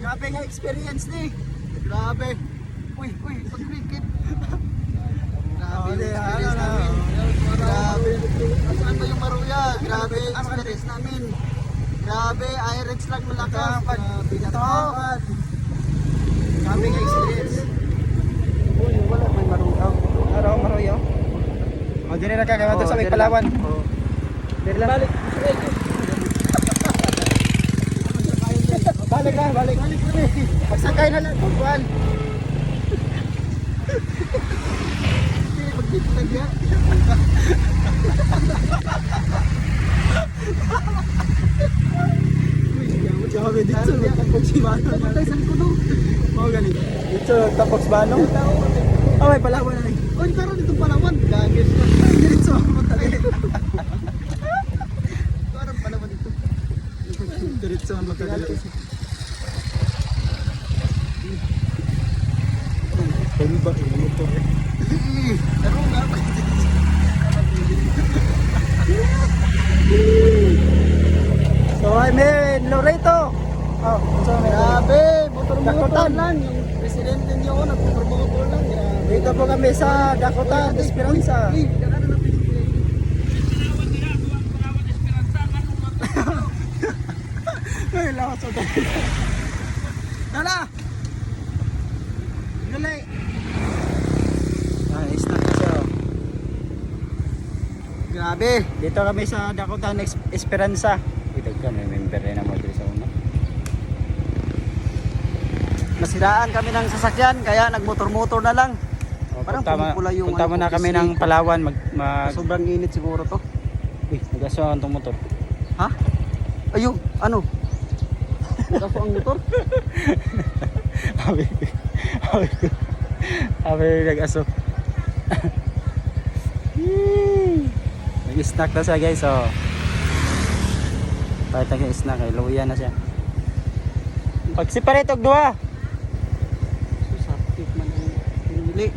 Grabe nga experience ni. Grabe. Uy, pag-cricket. Grabe. Grabe. Saan ba yung Maruya? Grabe experience namin. Grabe, Irex lang malakas. Grabe nga experience. Uy, wala may Maruya. Araw Maruyo. O dili na ka kay sa may Palawan. Dili lang. Balik. Pagsakay na lang tungkuan. Pagtitag ya. Grabe dito. Tapos si Manong. Saan ko no? Mao gani. Dito tapos Manong. Oh, may Palawan na. Uy, karon itong Palawan. Gagis na. Diretso mo talaga. Karon Palawan dito. Diretso mo talaga. Ano ba yung motor? Ano nga ba? So I'm here in Loreto. Oh, so Grabe, motor-motor Dakotan. lang. Yung presidente niyo, nagmotor-motor lang. Grabe. dito po kami sa Dakota, Esperanza. Uy, kailangan na pinipili. Ay, lakas sa tayo. Tara! Galay! Ay, start na siya. Grabe! Dito kami sa Dakota, Esperanza. Ito ka, may member rin naman dito sa una. Nasiraan kami ng sasakyan, kaya nagmotor-motor na lang. Parang pumupula yung punta ano muna ko, kami kasi ng Palawan. Sobrang init siguro to. Uy, nagasuhan itong motor. Ha? Ayun, ano? Nagkaso ang motor? Sabi nag-aso. Nag-snack na siya guys, so kahit nag-snack ay luya na siya. Pag-separate og duha. Sakit man ang pinili.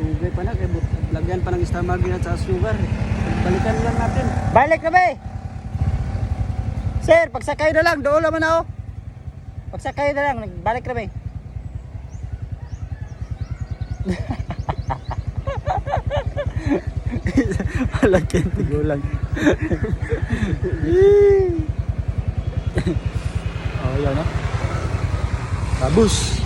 Sugay pa na, kaya lagyan pa ng istamagin at sa sugar. Balikan lang natin. Balik na ba eh? Sir, pagsakay na lang, doon naman ako. Pagsakay na lang, nagbalik na ba eh? Malagyan, tigulang. Oh, yan no? Babus.